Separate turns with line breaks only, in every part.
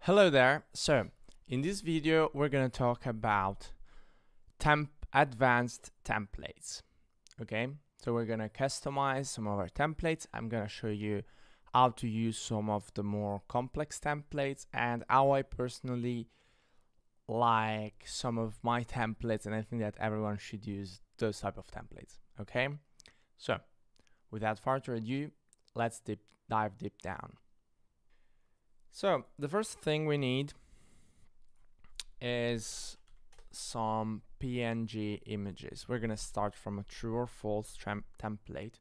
Hello there. So in this video we're going to talk about advanced templates. Okay, so we're going to customize some of our templates. I'm going to show you how to use some of the more complex templates and how I personally like some of my templates, and I think that everyone should use those type of templates. Okay, so without further ado, let's dive deep down. So the first thing we need is some PNG images. We're gonna start from a true or false template.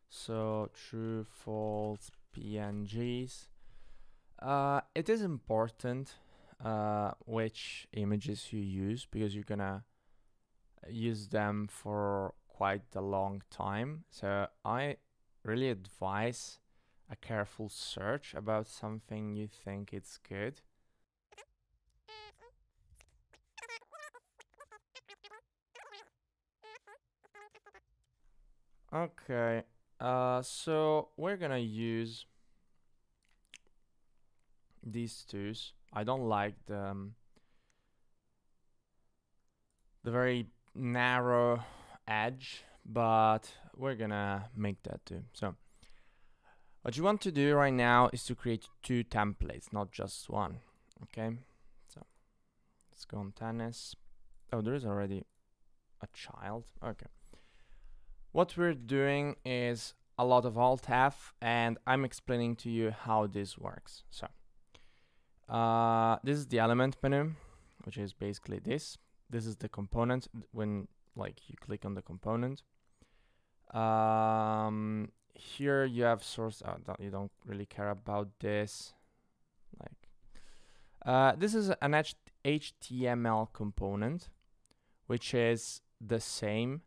So true, false, PNGs. It is important which images you use because you're gonna use them for quite a long time. So I really advise a careful search about something you think it's good. Okay, so we're gonna use these two. I don't like the very narrow edge, but we're gonna make that too. So what you want to do right now is to create two templates, not just one. Okay, so let's go on tennis. Oh, there is already a child. Okay. What we're doing is a lot of Alt F, and I'm explaining to you how this works. So this is the element menu, which is basically this. This is the component when you click on the component. Here you have source. You don't really care about this. This is an HTML component, which is the same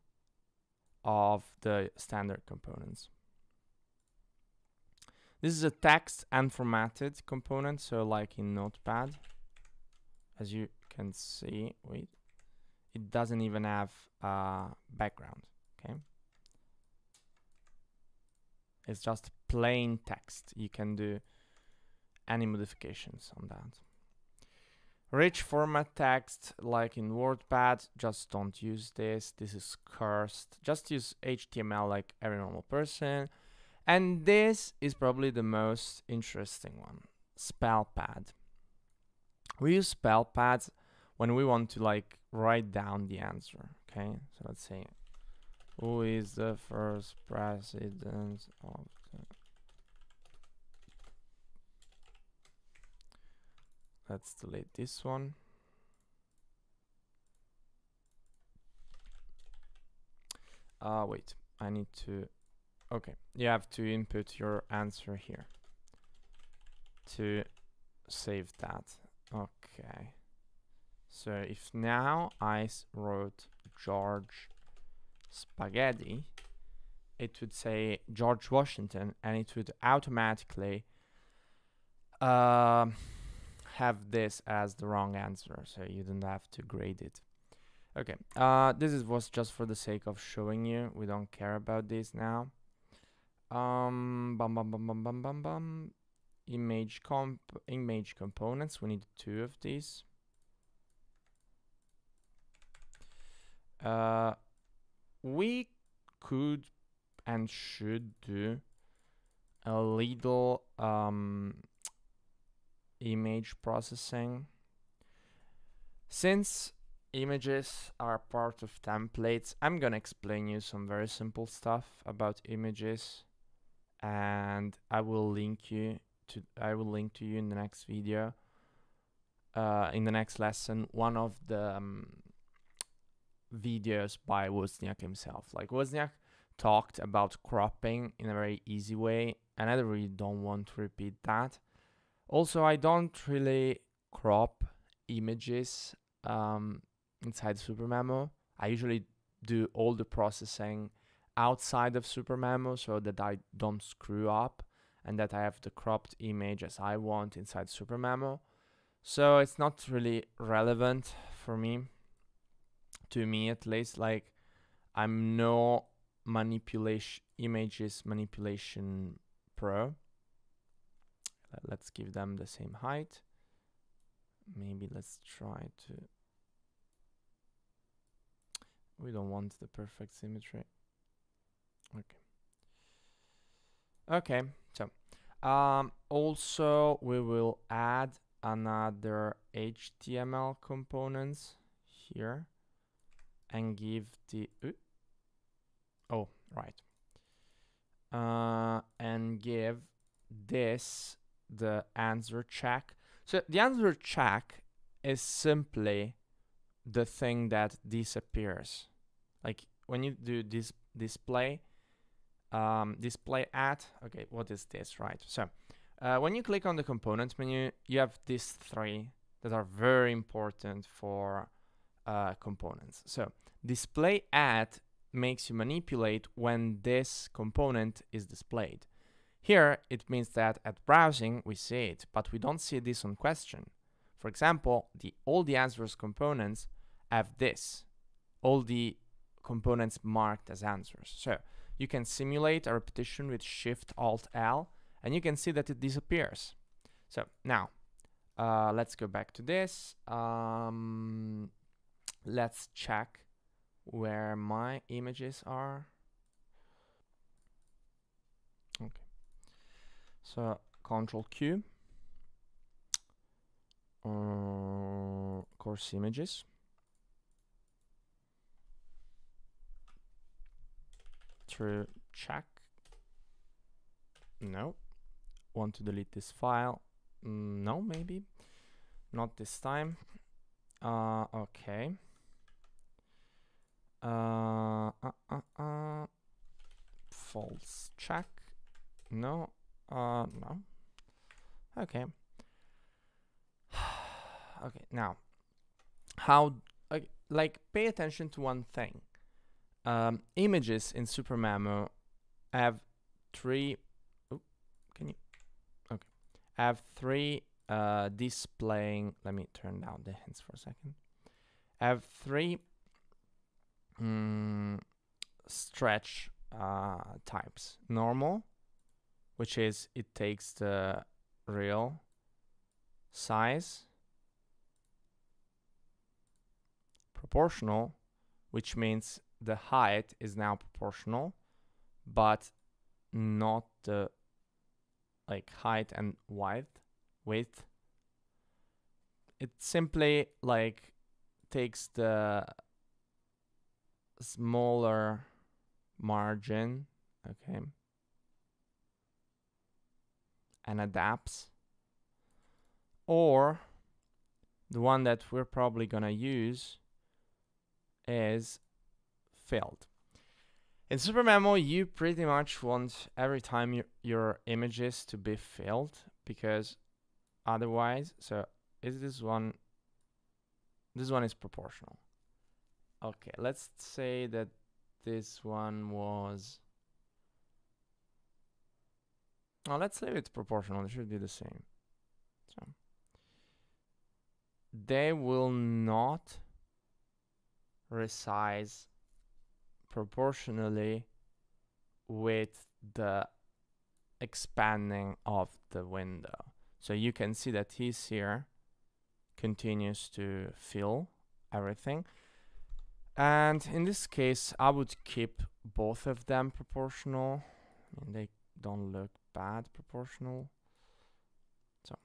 of the standard components. This is a text unformatted component, so like in Notepad, as you can see, it doesn't even have a background, okay? It's just plain text. You can do any modifications on that. Rich format text, like in WordPad, just don't use this. This is cursed. Just use HTML like every normal person. And this is probably the most interesting one, spell pad. We use spell pads when we want to write down the answer, okay? So let's say, who is the first president of the... Let's delete this one. Wait, I need to... Okay, you have to input your answer here to save that. Okay. So if now I wrote George Spaghetti, it would say George Washington, and it would automatically have this as the wrong answer, so you don't have to grade it. Okay, this was just for the sake of showing you. We don't care about this now. Image components. We need 2 of these. We could and should do a little image processing. Since images are part of templates, I'm gonna explain you some very simple stuff about images, and I will link to you in the next video, in the next lesson, one of the videos by Wozniak himself. Wozniak talked about cropping in a very easy way, and I really don't want to repeat that. Also, I don't really crop images inside SuperMemo. I usually do all the processing outside of SuperMemo so that I don't screw up and that I have the cropped image as I want inside SuperMemo. So it's not really relevant for me, to me at least. I'm no images manipulation pro. Let's give them the same height. maybe let's try to, we don't want the perfect symmetry. Okay, so also we will add another HTML components here and give the and give this the answer check. So the answer check is simply the thing that disappears. Like when you do this display at, okay, what is this, right? So when you click on the components menu, you have these three that are very important for components. So display at makes you manipulate when this component is displayed. Here it means that at browsing we see it, but we don't see this on question. For example, all the answers components have this, all the components marked as answers. So you can simulate a repetition with Shift-Alt-L, and you can see that it disappears. So now, let's go back to this. Let's check where my images are. Okay. So Control Q, course images. True check. No. Want to delete this file? No, maybe. Not this time. Okay. False check. No. No. Okay. Okay, now how like pay attention to one thing. Images in SuperMemo have three displaying, let me turn down the hints for a second. Have three stretch types. Normal, which is it takes the real size. Proportional, which means the height is now proportional, but not the like height and width. It simply like takes the smaller margin, okay, and adapts. Or the one that we're probably gonna use is filled. In SuperMemo, you pretty much want every time your images to be filled, because otherwise, so is this one is proportional. Okay, let's say that this one was, oh, let's say it's proportional. It should be the same. So they will not resize proportionally with the expanding of the window. So you can see that he's here, continues to fill everything. And in this case, I would keep both of them proportional. I mean, they don't look bad proportional. So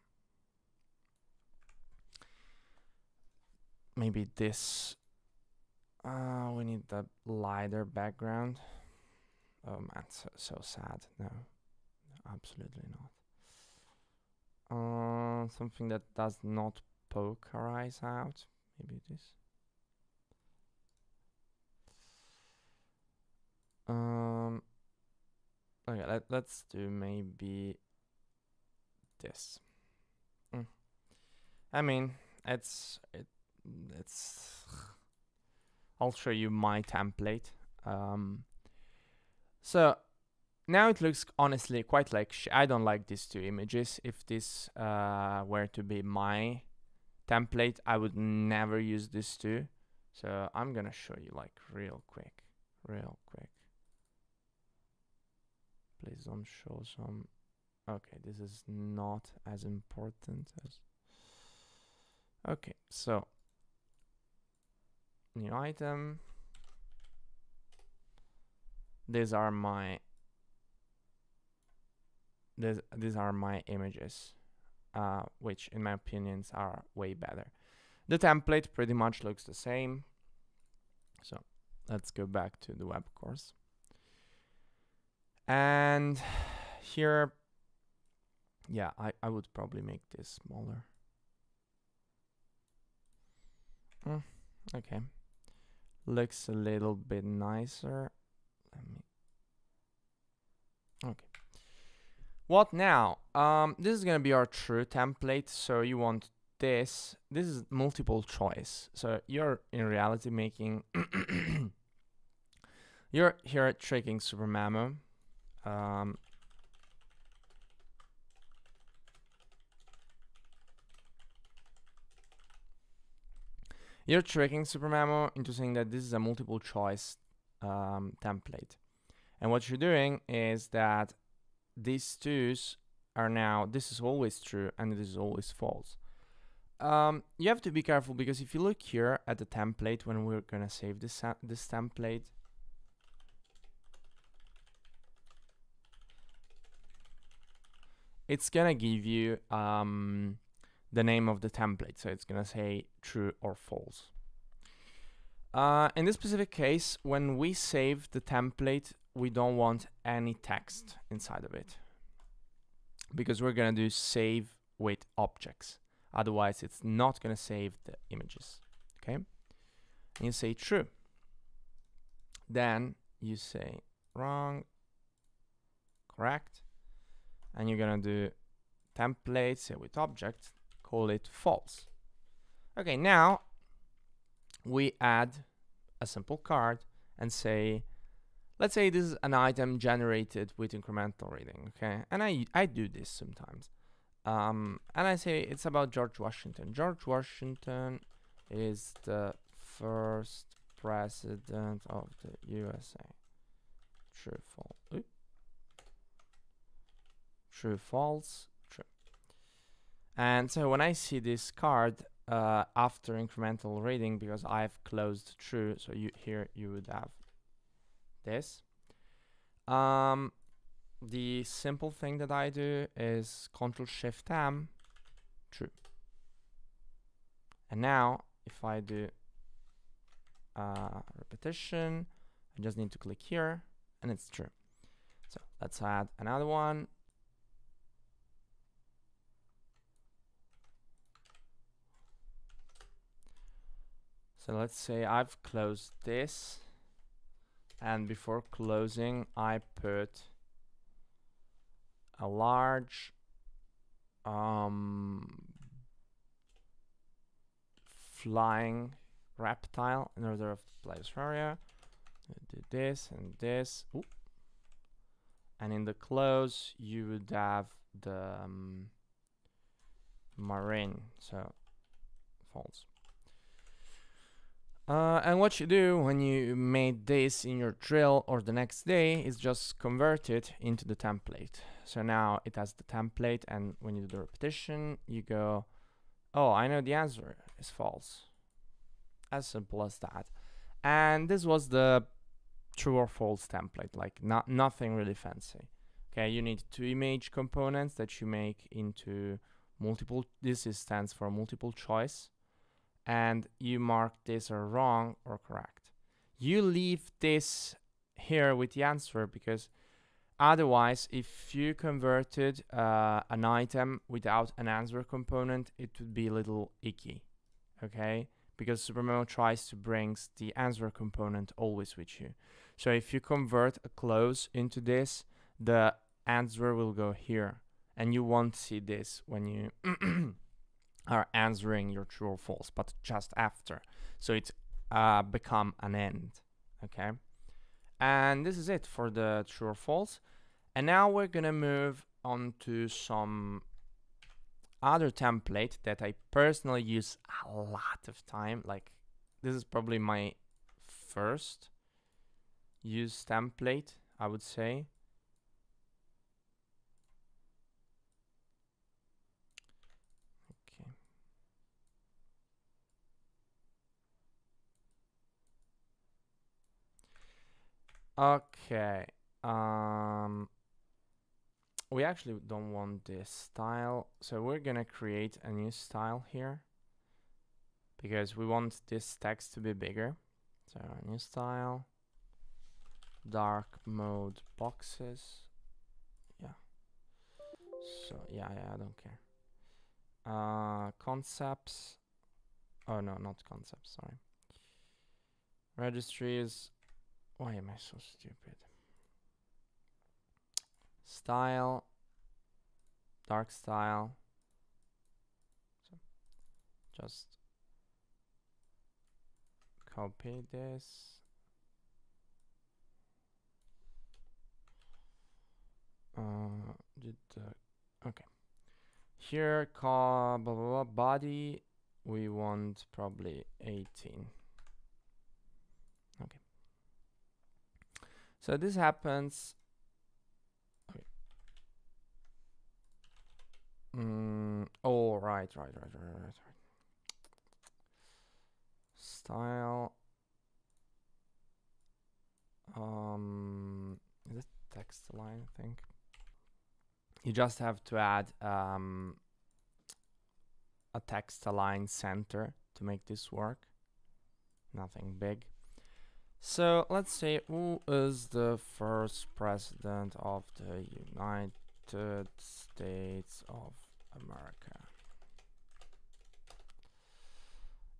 maybe this, we need the lighter background. Oh man, so sad. No, absolutely not. Something that does not poke our eyes out. Maybe this. Okay, let's do maybe this. I mean, it's I'll show you my template. So now it looks honestly quite like I don't like these two images. If this were to be my template, I would never use these two. So I'm gonna show you like real quick. Please don't show some. Okay, this is not as important as Okay, so new item. These are my images, which in my opinions are way better. The template pretty much looks the same. So let's go back to the web course. And here, yeah, I would probably make this smaller. Okay, looks a little bit nicer. Okay. What now? This is gonna be our true template. So you want this. This is multiple choice. So you're in reality making. You're here tricking SuperMemo. You're tricking SuperMemo into saying that this is a multiple choice template. And what you're doing is that these twos are now, this is always true and this is always false. You have to be careful because if you look here at the template, when we're gonna save this template, it's gonna give you the name of the template. So it's gonna say true or false. In this specific case, when we save the template, we don't want any text inside of it because we're gonna do save with objects. Otherwise, it's not gonna save the images. Okay, and you say true. Then you say wrong, correct, and you're gonna do template, say with object, call it false. Okay, now we add a simple card and say, let's say this is an item generated with incremental reading, okay? And I do this sometimes. And I say it's about George Washington. George Washington is the first president of the USA. True, false. True, false, true. And so when I see this card after incremental reading, because I've closed true, so here you would have this. The simple thing that I do is Ctrl+Shift+M, true. And now if I do repetition, I just need to click here and it's true. So let's add another one. So let's say I've closed this, and before closing I put a large flying reptile in order of the place area. Do this and this. Ooh. And in the close you would have the marine, so false. And what you do when you made this in your drill or the next day is just convert it into the template. So now it has the template, and when you do the repetition, you go, oh, I know the answer is false. As simple as that. And this was the true or false template, like nothing really fancy. Okay, you need two image components that you make into multiple, this stands for multiple choice. And you mark this or wrong or correct. You leave this here with the answer because otherwise, if you converted an item without an answer component, it would be a little icky, okay? Because SuperMemo tries to bring the answer component always with you. So if you convert a close into this, the answer will go here, and you won't see this when you are answering your true or false, but just after. So it's become an end, okay? And this is it for the true or false. And now we're gonna move on to some other template that I personally use a lot of time. Like, this is probably my first use template, I would say. Okay. We actually don't want this style, so we're gonna create a new style here because we want this text to be bigger. So new style, dark mode boxes. Yeah. So yeah, I don't care. Concepts. Oh no, not concepts, sorry. Registries. Why am I so stupid? Style, dark style. So just copy this. Okay. Here, blah, blah, blah, body. We want probably 18. Okay. So this happens. Okay. Oh, right. Style. Is it text align? I think you just have to add a text align center to make this work. Nothing big. So let's say, who is the first president of the United States of America?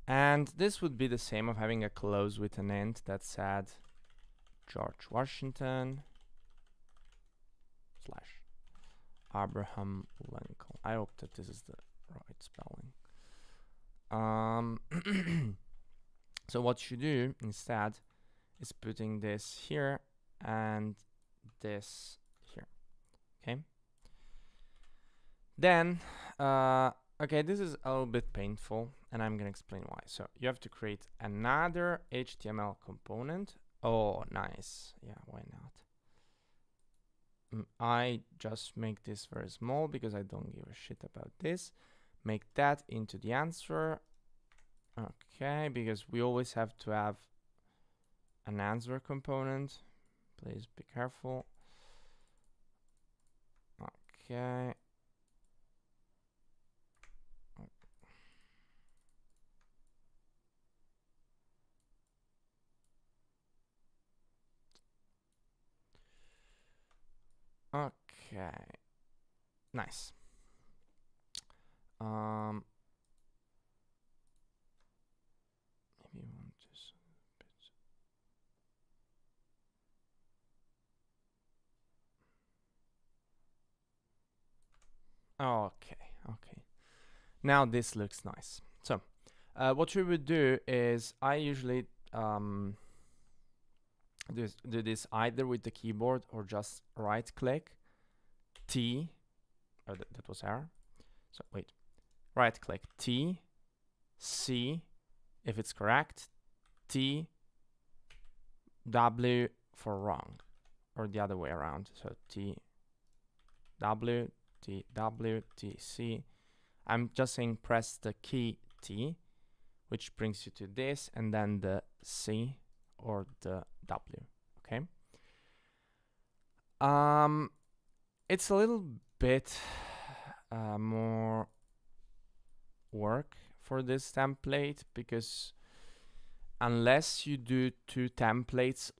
And this would be the same of having a close with an int that said George Washington / Abraham Lincoln. I hope that this is the right spelling. So what you do instead is putting this here and this here. Okay. Then, okay, this is a little bit painful, and I'm gonna explain why. So you have to create another HTML component. Oh, nice. Yeah, why not? I just make this very small because I don't give a shit about this. Make that into the answer. Okay, because we always have to have an answer component. Please be careful. Okay. Okay. Nice. Maybe we want this a bit. Okay. Now this looks nice. So, what we would do is I usually do this either with the keyboard or just right click T. Oh, that was error. So wait, right click T, C, if it's correct, T, W for wrong, or the other way around. So T, W, T, W, T, C. I'm just saying press the key T, which brings you to this, and then the C or the W. Okay. It's a little bit more work for this template because unless you do two templates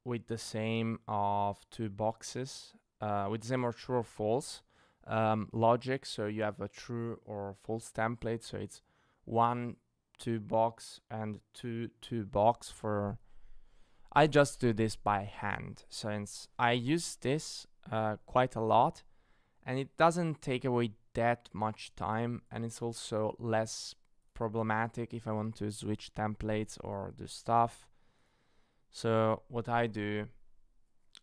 with the same of two boxes, with the same or true or false logic, so you have a true or false template, so it's 1 2 box and 2 2 box for. I just do this by hand, since I use this quite a lot, and it doesn't take away that much time, and it's also less problematic if I want to switch templates or do stuff. So what I do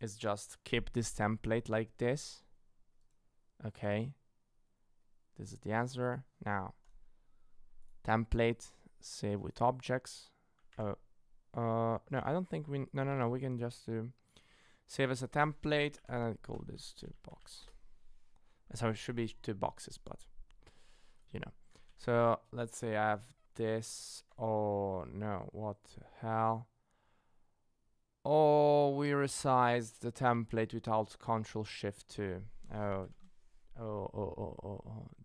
is just keep this template like this. Okay, this is the answer. Now, template, save with objects. No, I don't think we, no, we can just save as a template and I call this 2 box. So it should be 2 boxes, but you know. So let's say I have this. Oh no, what the hell? Oh, we resized the template without Control Shift 2. Oh,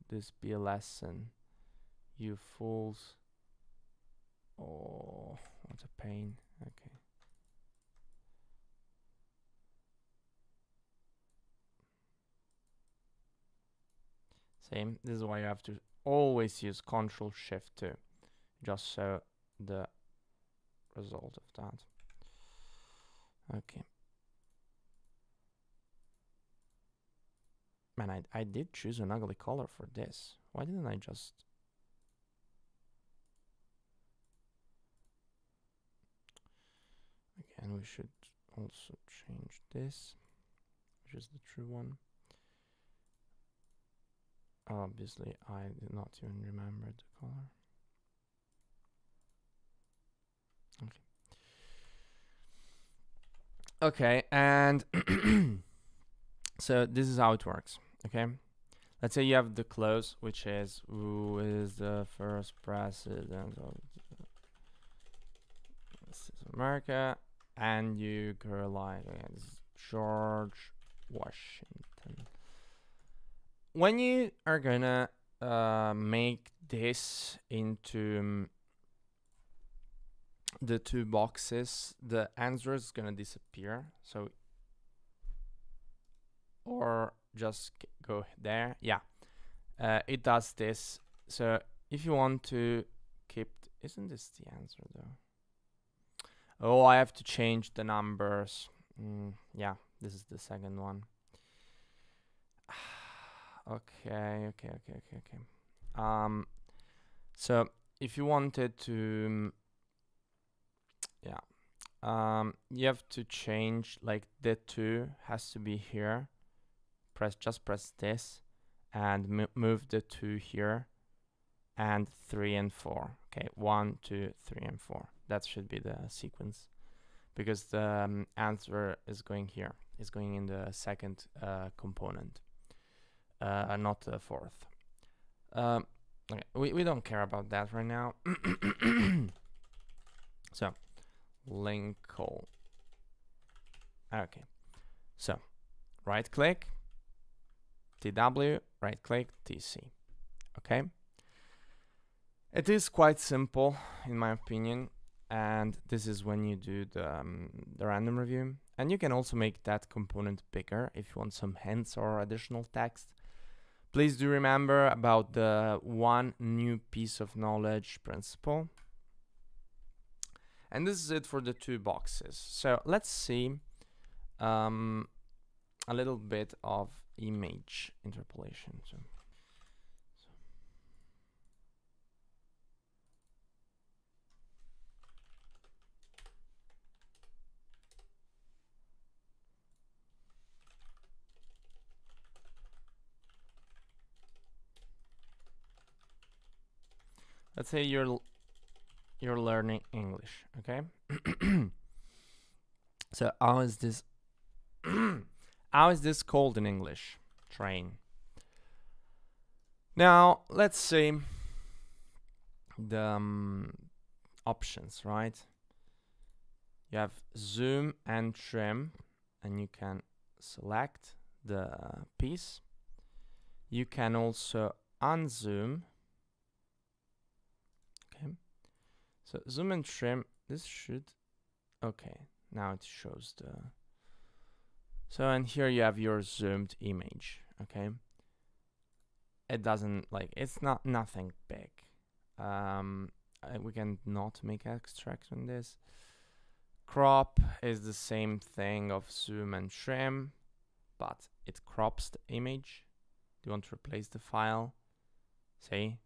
this be a lesson. You fools. Oh, what a pain. Okay. Same. This is why you have to always use Control Shift 2. Just so the result of that. Okay. Man, I did choose an ugly color for this. Why didn't I just... Again, we should also change this, which is the true one. Obviously, I did not even remember the color. Okay, and so this is how it works. Okay, let's say you have the close, which is who is the first president of America, and you go like George Washington. When you are gonna make this into the two boxes, the answer is gonna disappear. So, or just go there. Yeah, it does this. So if you want to keep, isn't this the answer though? Oh, I have to change the numbers. Yeah, this is the second one. Okay. So if you wanted to, you have to change, like the 2 has to be here. Just press this and move the 2 here, and 3 and 4. Okay, 1, 2, 3, and 4. That should be the sequence, because the answer is going here. It's going in the second component, not the fourth. Okay, we don't care about that right now. So, link call. Okay, so right click, TW, right click, TC. Okay, it is quite simple in my opinion, and this is when you do the random review. And you can also make that component bigger if you want some hints or additional text. Please do remember about the one new piece of knowledge principle. And this is it for the 2 boxes. So let's see a little bit of image interpolation. Let's say you're learning English, okay? So how is this how is this called in English? Train. Now let's see the options, right? You have zoom and trim, and you can select the piece. You can also unzoom. Okay, so zoom and trim, this should, okay, now it shows the, so, and here you have your zoomed image. Okay, it doesn't, like, it's not nothing big. We can not make extract on this. Crop is the same thing of zoom and trim, but it crops the image. Do you want to replace the file? See?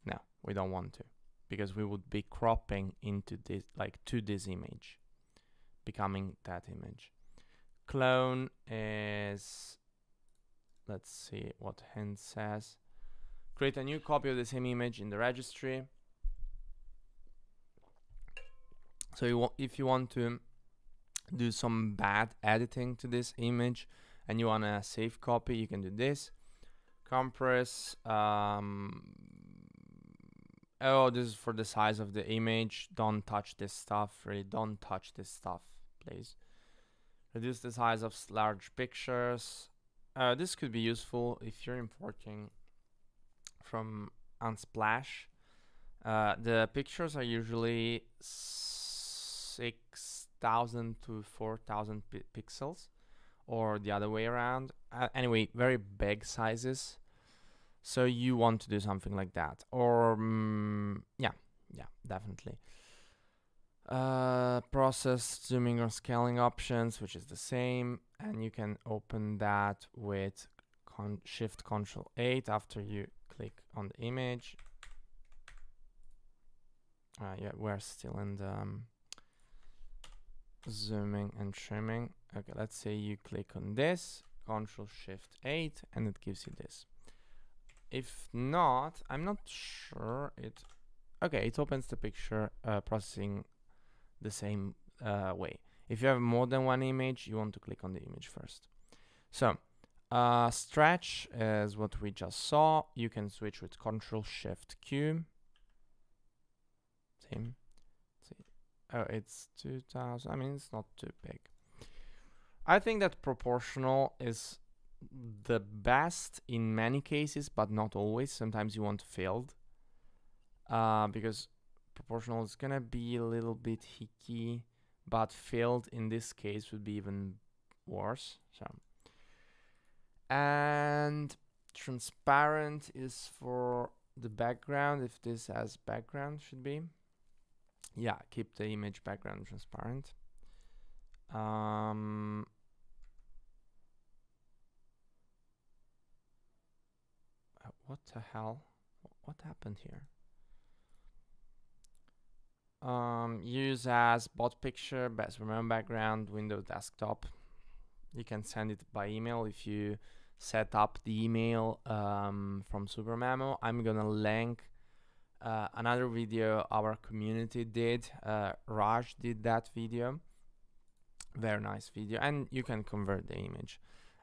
No, we don't want to, because we would be cropping into this, like to this image, becoming that image. Clone is, let's see what hint says. Create a new copy of the same image in the registry. So if you want to do some bad editing to this image and you want a safe copy, you can do this. Compress. Oh, this is for the size of the image. Don't touch this stuff. Really, don't touch this stuff, please. Reduce the size of large pictures. This could be useful if you're importing from Unsplash. The pictures are usually 6,000 to 4,000 pixels, or the other way around. Anyway, very big sizes. So you want to do something like that, or yeah, definitely. Process zooming or scaling options, which is the same, and you can open that with Shift Control 8 after you click on the image. Yeah, we're still in the zooming and trimming. Okay, let's say you click on this, Control Shift 8, and it gives you this. If not, I'm not sure it. Okay, it opens the picture processing the same way. If you have more than one image, you want to click on the image first. So stretch is what we just saw. You can switch with Control Shift Q. Same. Oh, it's 2000. I mean, it's not too big. I think that proportional is the best in many cases, but not always. Sometimes you want filled, because proportional is gonna be a little bit hicky, but filled in this case would be even worse. So, and transparent is for the background, if this has background, should be. Yeah, keep the image background transparent. What the hell? What happened here? Use as bot picture, SuperMemo background, Windows desktop. You can send it by email if you set up the email from SuperMemo. I'm gonna link another video our community did. Raj did that video. Very nice video, and you can convert the image.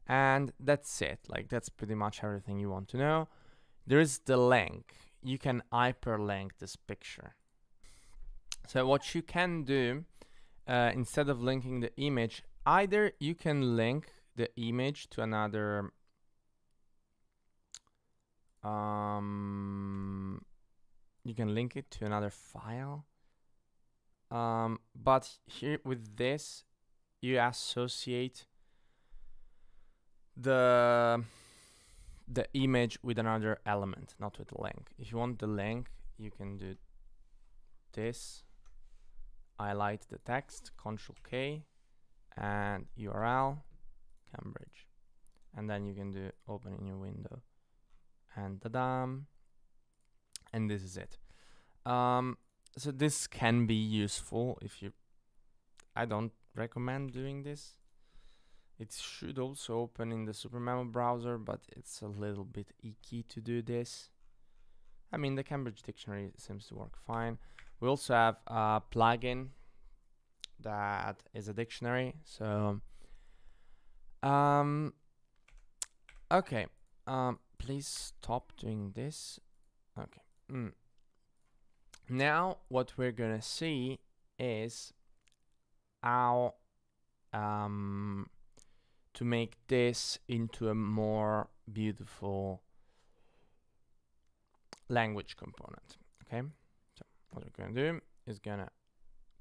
And that's it. Like, that's pretty much everything you want to know. There is the link. You can hyperlink this picture. So what you can do, instead of linking the image, either you can link the image to another you can link it to another file, but here with this you associate the image with another element, not with a link. If you want the link, you can do this, highlight the text, Control K, and URL, Cambridge, and then you can do open a new window, and ta-da, and this is it. So this can be useful if you. I don't recommend doing this. It should also open in the SuperMemo browser, but it's a little bit icky to do this. I mean, the Cambridge dictionary seems to work fine. We also have a plugin that is a dictionary. So, okay. Please stop doing this. Okay. Now, what we're gonna see is how to make this into a more beautiful language component. Okay, so what we're gonna do is gonna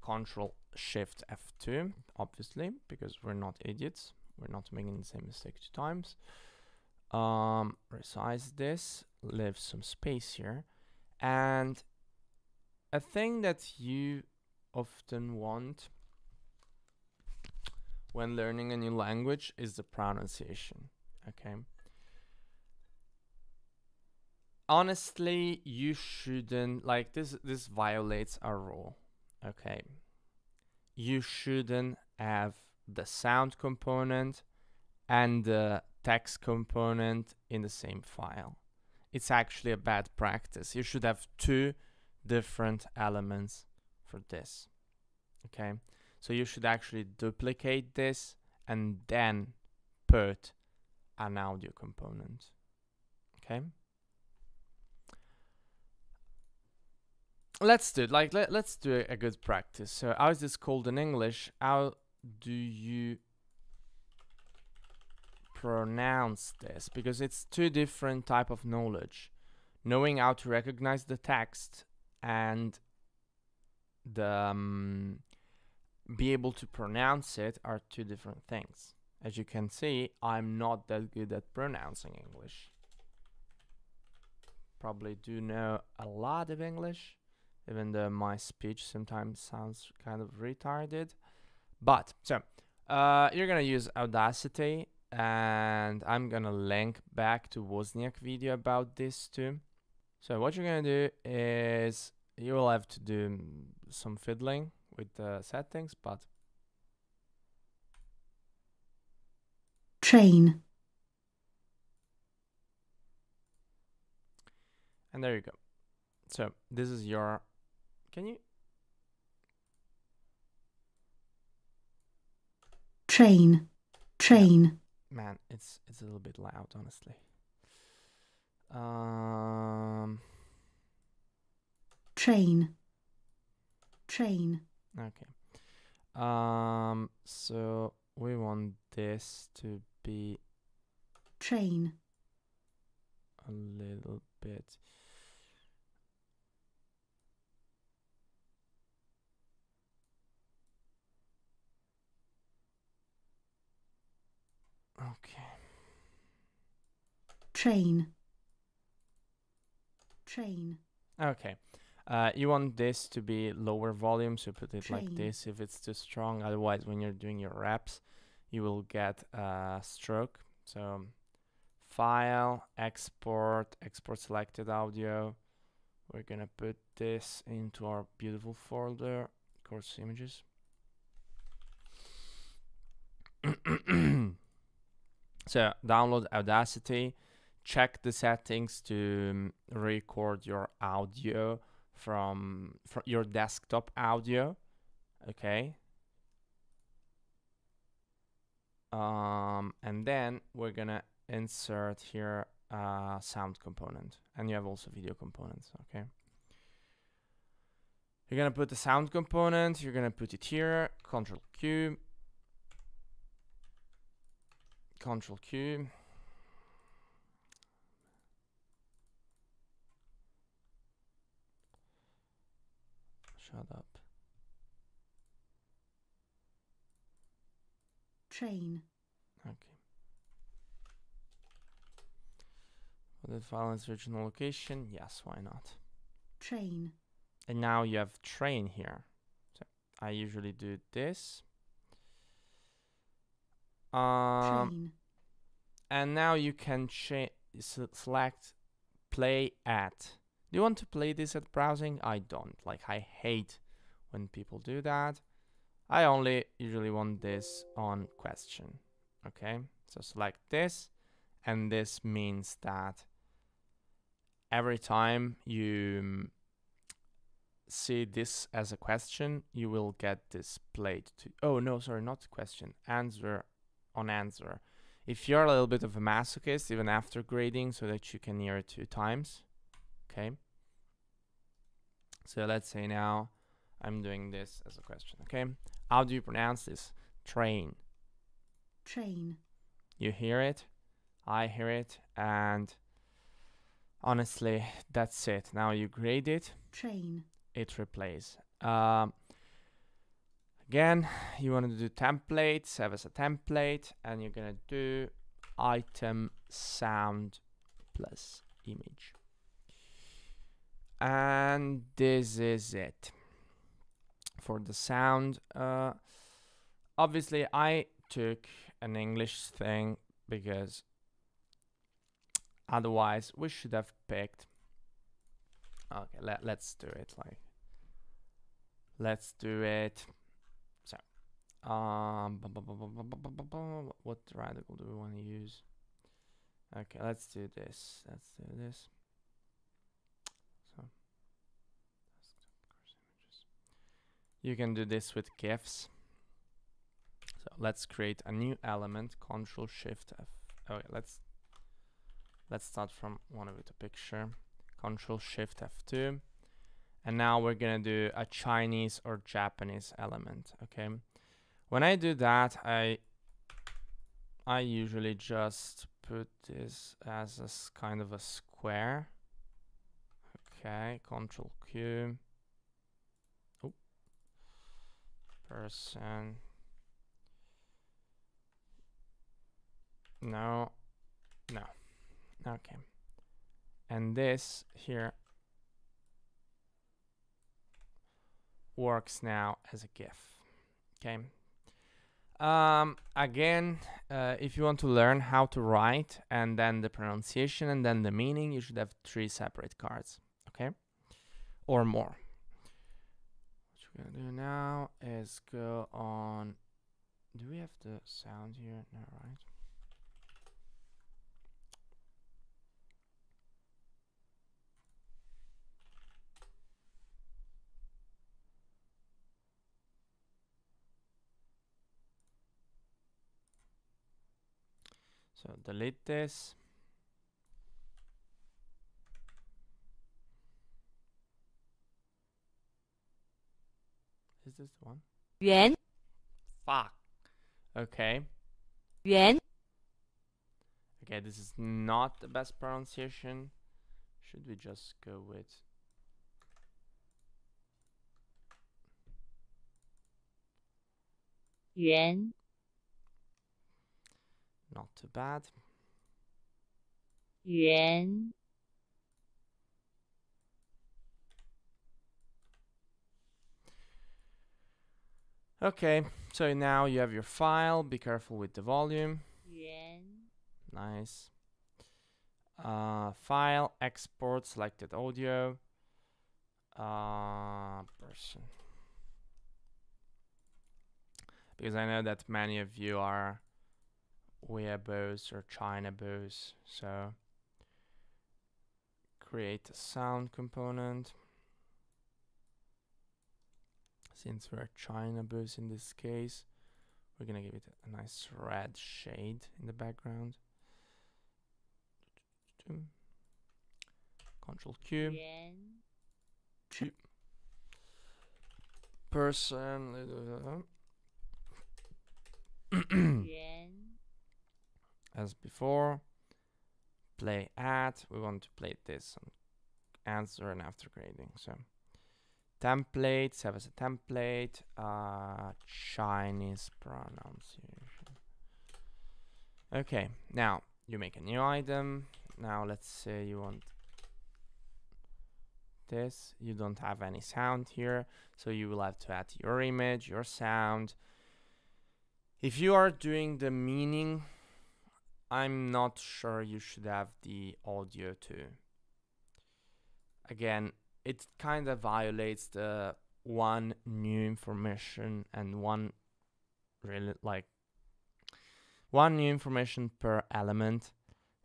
Control Shift F2, obviously, because we're not idiots. We're not making the same mistake 2 times. Resize this, leave some space here, and a thing that you often want when learning a new language is the pronunciation. Okay. Honestly, you shouldn't, like, this violates our rule. Okay. You shouldn't have the sound component and the text component in the same file. It's actually a bad practice. You should have 2 different elements for this. Okay. So you should actually duplicate this and then put an audio component. Okay. Let's do it. Like, let's do a good practice. So how is this called in English? How do you pronounce this? Because it's two different type of knowledge. Knowing how to recognize the text and the be able to pronounce it are two different things. As you can see, I'm not that good at pronouncing English. Probably do know a lot of English, even though my speech sometimes sounds kind of retarded. But so you're gonna use Audacity, and I'm gonna link back to Wozniak video about this too. So what you're gonna do is you will have to do some fiddling with the settings, but
train,
and there you go. So this is your, can you?
train, train,
Yeah. Man, it's a little bit loud, honestly.
train, train,
okay. So we want this to be
train,
a little bit. Okay.
train, train,
Okay. You want this to be lower volume, so put it like
train,
this if it's too strong. Otherwise, when you're doing your reps, you will get a stroke. So file, export selected audio. We're gonna put this into our beautiful folder, course images. So download Audacity, check the settings to record your audio from your desktop audio. Okay. And then we're gonna insert here a sound component, and you have also video components. Okay. You're gonna put the sound component, you're gonna put it here, Control Q, Control Q. Shut up.
train,
Okay. Will the file in its original location? Yes, why not?
train,
And now you have train here. So I usually do this.
train,
And now you can select play at. Do you want to play this at browsing? I don't. Like, I hate when people do that. I only usually want this on question. Okay, so select this, and this means that every time you see this as a question, you will get this played to. Oh no, sorry, not question. Answer on answer. If you're a little bit of a masochist, even after grading, so that you can hear it 2 times. Okay. So let's say now I'm doing this as a question. Okay. How do you pronounce this? Train.
train,
You hear it, I hear it, and honestly, that's it. Now you grade it,
train,
it replays. Again, you want to do template, save as a template, and you're gonna do item sound plus image. And this is it for the sound. Obviously, I took an English thing because otherwise we should have picked. Okay, let's do it. Like, let's do it. So, what radical do we want to use? Okay, let's do this. Let's do this. So, you can do this with GIFs. So let's create a new element. Control Shift F. Okay, let's start from one of the picture. Control Shift F2, and now we're gonna do a Chinese or Japanese element. Okay, When I do that, I usually just put this as a kind of a square. Okay, Control Q. Oh, person. No, no. Okay. And this here works now as a GIF. Okay. Again, if you want to learn how to write and then the pronunciation and then the meaning, you should have 3 separate cards. Okay, or more. What we're gonna do now is go on. Do we have the sound here? No, right? So delete this. Is this the one?
圆
Fuck. Okay.
圆
Okay, this is not the best pronunciation. Should we just go with
圆
not too bad.
圆
Okay, so now you have your file. Be careful with the volume.
圆
Nice. File, export, selected audio. Person. Because I know that many of you are Weeaboos or Chinaboos, so create a sound component. Since we're Chinaboos in this case, we're gonna give it a nice red shade in the background. Control Q.
圆
Person.
圆
As before. Play at. We want to play this on answer and after grading. So template, save as a template. Chinese pronunciation. Okay, now you make a new item. Now let's say you want this. You don't have any sound here, so you will have to add your image, your sound. If you are doing the meaning, I'm not sure you should have the audio too. Again, it kind of violates the one new information and one really like one new information per element.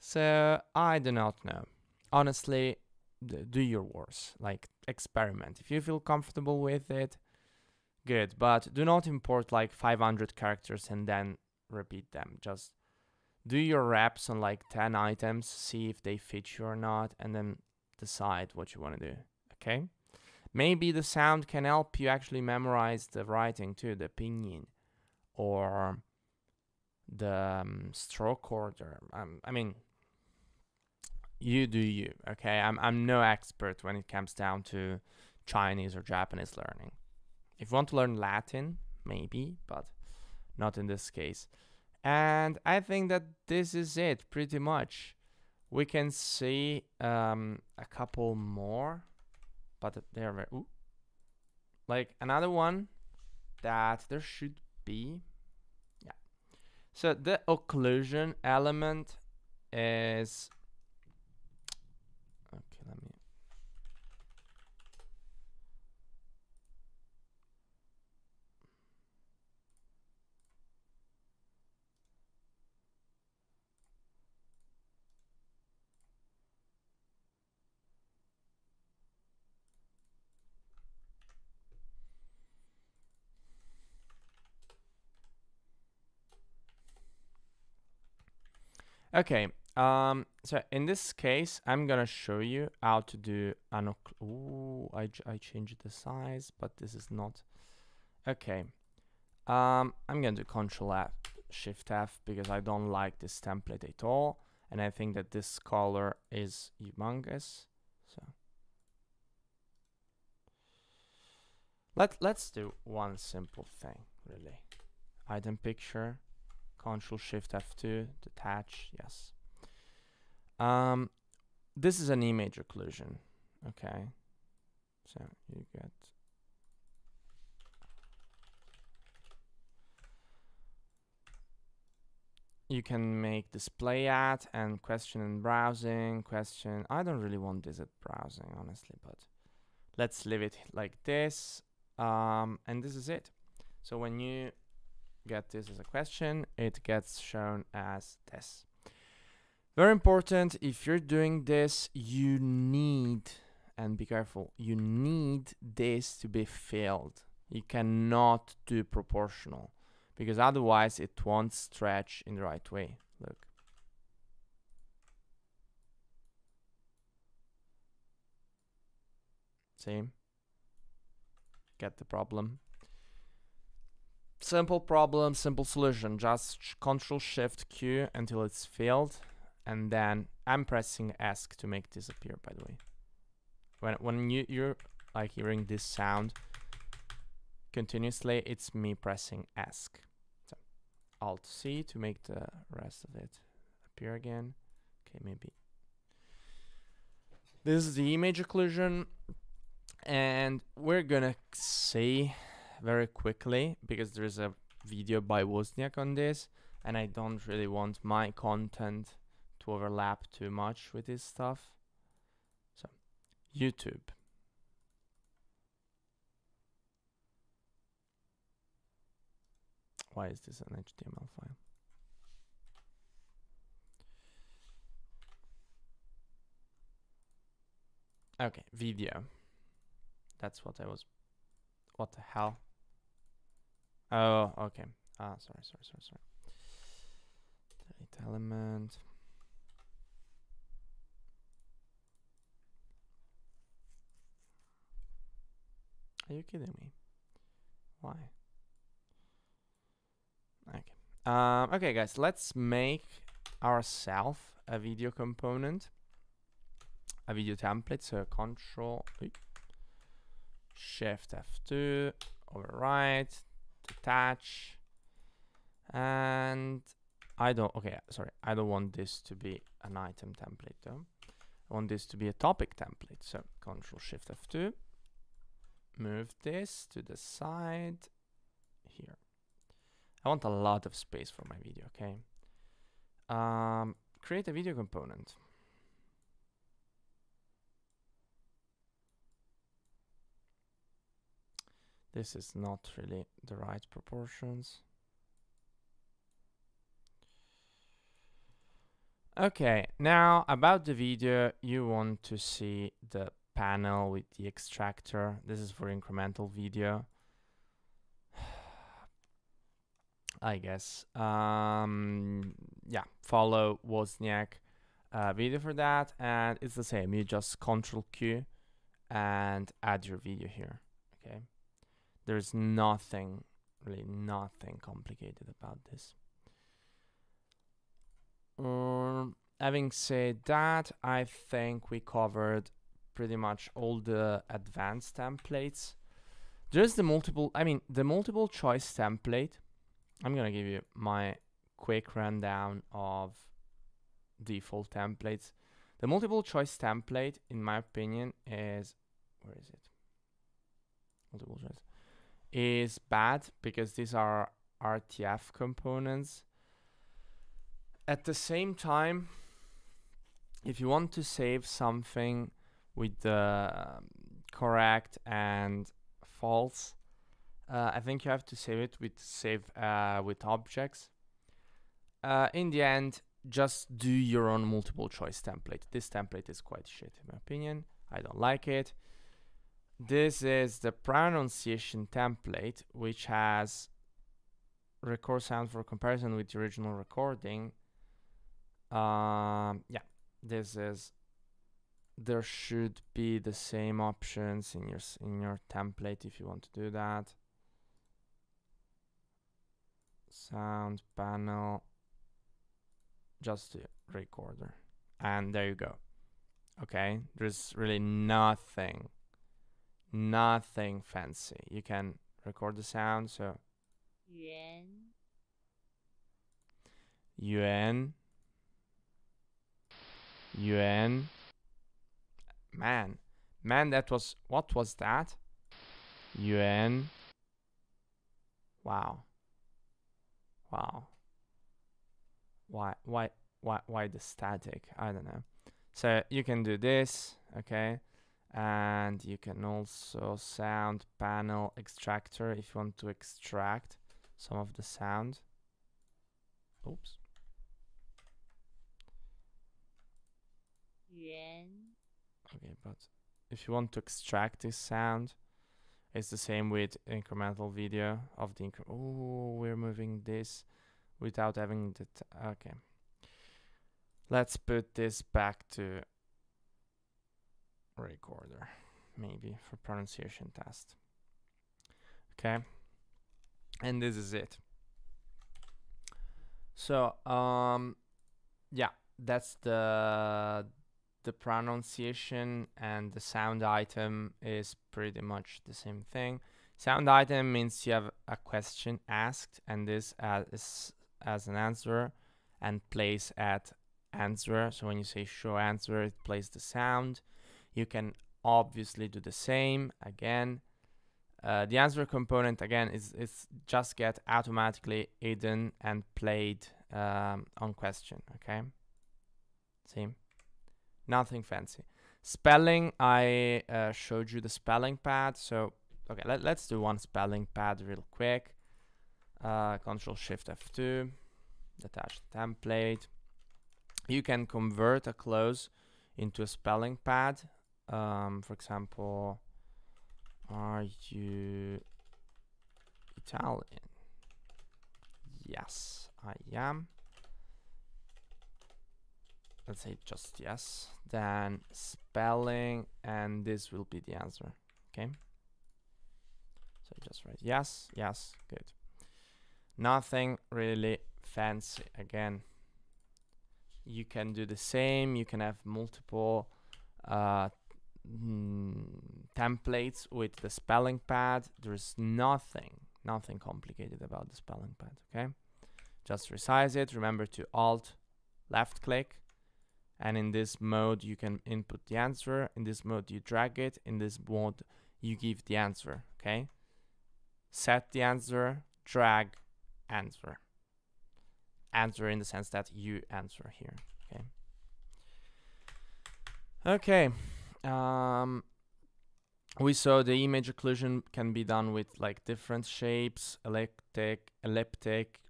So I do not know. Honestly, do your worst. Like experiment. If you feel comfortable with it, good. But do not import like 500 characters and then repeat them. Just do your reps on like 10 items, see if they fit you or not, and then decide what you want to do. Okay? Maybe the sound can help you actually memorize the writing too, the pinyin or the stroke order. I mean, you do you. Okay? I'm no expert when it comes down to Chinese or Japanese learning. If you want to learn Latin, maybe, but not in this case. And I think that this is it, pretty much. We can see a couple more, but they're very... Ooh. Like another one that there should be. Yeah. So the occlusion element is... Okay, let me... Okay, so in this case, I'm gonna show you how to do an Ooh, I changed the size, but this is not... Okay, I'm going to Control F, Shift F, because I don't like this template at all, and I think that this color is humongous. So let's do one simple thing, really. Item picture, Control Shift F2, detach, yes. This is an image occlusion, okay? So you get you can make display at and question in browsing, question. I don't really want this at browsing, honestly, but let's leave it like this. And this is it. So when you get this as a question, it gets shown as this. Very important, if you're doing this, you need, and be careful, you need this to be filled. You cannot do proportional, because otherwise it won't stretch in the right way. Look. See? Get the problem? Simple problem, simple solution. Just Control Shift Q until it's filled, and then I'm pressing ESC to make this appear, by the way. When you're like hearing this sound continuously, it's me pressing ESC. So Alt C to make the rest of it appear again. Okay, maybe. This is the image occlusion, and we're gonna see very quickly, because there's a video by Wozniak on this, and I don't really want my content to overlap too much with this stuff. So, YouTube. Why is this an HTML file? Okay, video. That's what I was. What the hell? Oh, okay. Sorry. Delete element. Are you kidding me? Why? Okay. Okay, guys, let's make ourselves a video component, a video template. So Control Shift F2, overwrite, detach, and I don't want this to be an item template though. I want this to be a topic template. So Control Shift F2, move this to the side here. I want a lot of space for my video, okay? Create a video component. This is not really the right proportions. Okay, now about the video, you want to see the panel with the extractor. This is for incremental video, I guess. Yeah, follow Wozniak video for that, and it's the same. You just Control Q and add your video here. Okay. There's nothing, really nothing complicated about this. Having said that, I think we covered pretty much all the advanced templates. There's the multiple choice template. I'm gonna give you my quick rundown of default templates. The multiple choice template, in my opinion, is, where is it? Multiple choice. Is bad because these are RTF components. At the same time, if you want to save something with the correct and false, I think you have to save it with objects. In the end, just do your own multiple choice template. This template is quite shit in my opinion. I don't like it. This is the pronunciation template, which has record sound for comparison with the original recording. Yeah, this is. There should be the same options in your template if you want to do that. sound panel, just the recorder, and there you go. Okay, there's really nothing fancy. You can record the sound, so
圆
yuan, man, that was, what was that? Yuan. Wow. Why the static? I don't know. So you can do this, okay, and you can also sound panel extractor if you want to extract some of the sound. Oops.
圆
Okay, but if you want to extract this sound, it's the same with incremental video of the oh, we're moving this without having the okay. Let's put this back to recorder, maybe for pronunciation test. Okay, and this is it. So yeah, that's the pronunciation, and the sound item is pretty much the same thing. Sound item means you have a question asked, and this as an answer, and plays at answer. So when you say show answer, it plays the sound. You can obviously do the same again. The answer component again is just get automatically hidden and played on question. Okay, see, nothing fancy. Spelling, I showed you the spelling pad. So okay, let's do one spelling pad real quick. Control Shift F2, detach the template. You can convert a clause into a spelling pad. For example, are you Italian? Yes, I am. Let's say just yes. Then spelling, and this will be the answer. Okay. So just write yes, yes, good. Nothing really fancy. Again, you can do the same. You can have multiple templates with the spelling pad. There's nothing complicated about the spelling pad. Okay, just resize it. Remember to Alt left click, and in this mode you can input the answer. In this mode you drag it. In this mode you give the answer. Okay, set the answer, drag, answer. Answer in the sense that you answer here. Okay. We saw the image occlusion can be done with like different shapes: elliptic,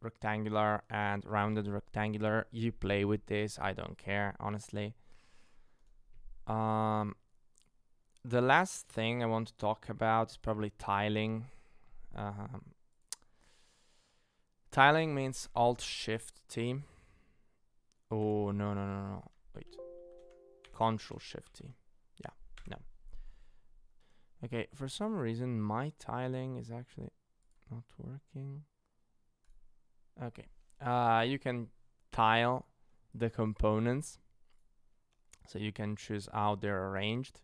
rectangular, and rounded rectangular. You play with this. I don't care, honestly. The last thing I want to talk about is probably tiling. Tiling means Alt-Shift-T. Oh, no. Wait. Control-Shift-T. Yeah, no. Okay, for some reason my tiling is actually not working. Okay. You can tile the components. So you can choose how they're arranged.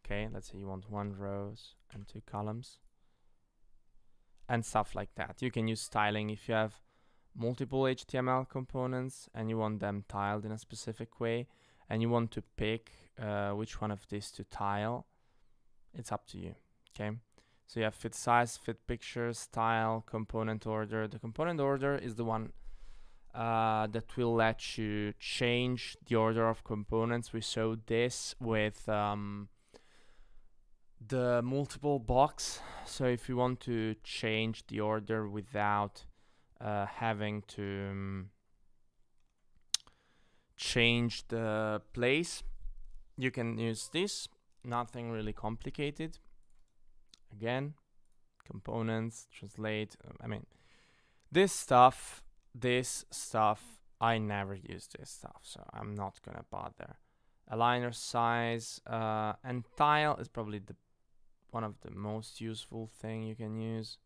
Okay, let's say you want 1 rows and 2 columns. And stuff like that. You can use styling if you have multiple HTML components and you want them tiled in a specific way, and you want to pick which one of these to tile. It's up to you. Okay, so you have fit size, fit pictures, style, component order. The component order is the one that will let you change the order of components. We saw this with the multiple box. So if you want to change the order without having to change the place, you can use this. Nothing really complicated. Again, components, translate. I mean, this stuff, I never use this stuff, so I'm not gonna bother. Aligner size and tile is probably one of the most useful thing you can use.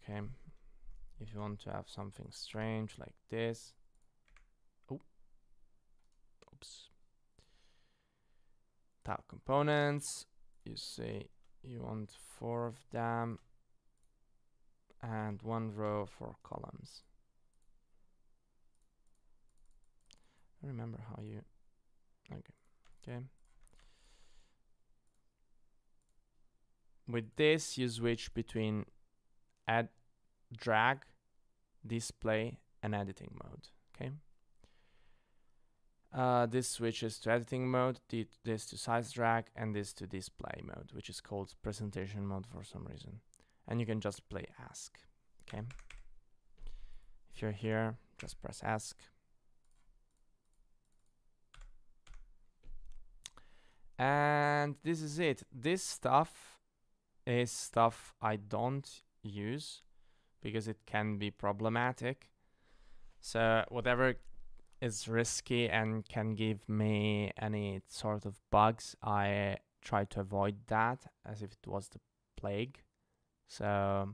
Okay, if you want to have something strange like this, oh, oops, tile components, you say you want 4 of them and 1 row, 4 columns. Remember how you, okay. With this, you switch between add, drag, display, and editing mode. Okay. This switches to editing mode, this to size drag, and this to display mode, which is called presentation mode for some reason. And you can just play ask. Okay. If you're here, just press ask. And this is it. This stuff is stuff I don't use because it can be problematic. So whatever is risky and can give me any sort of bugs, I try to avoid that as if it was the plague. So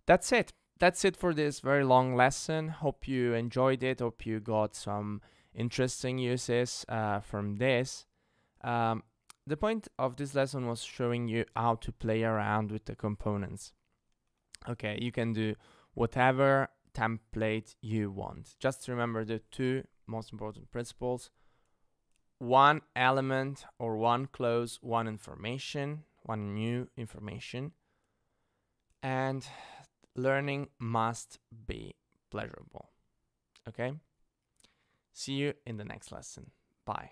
that's it. That's it for this very long lesson. Hope you enjoyed it. Hope you got some interesting uses from this. The point of this lesson was showing you how to play around with the components. Okay, you can do whatever template you want. Just remember the 2 most important principles. 1 element or 1 clause, 1 information, 1 new information. And learning must be pleasurable. Okay? See you in the next lesson. Bye.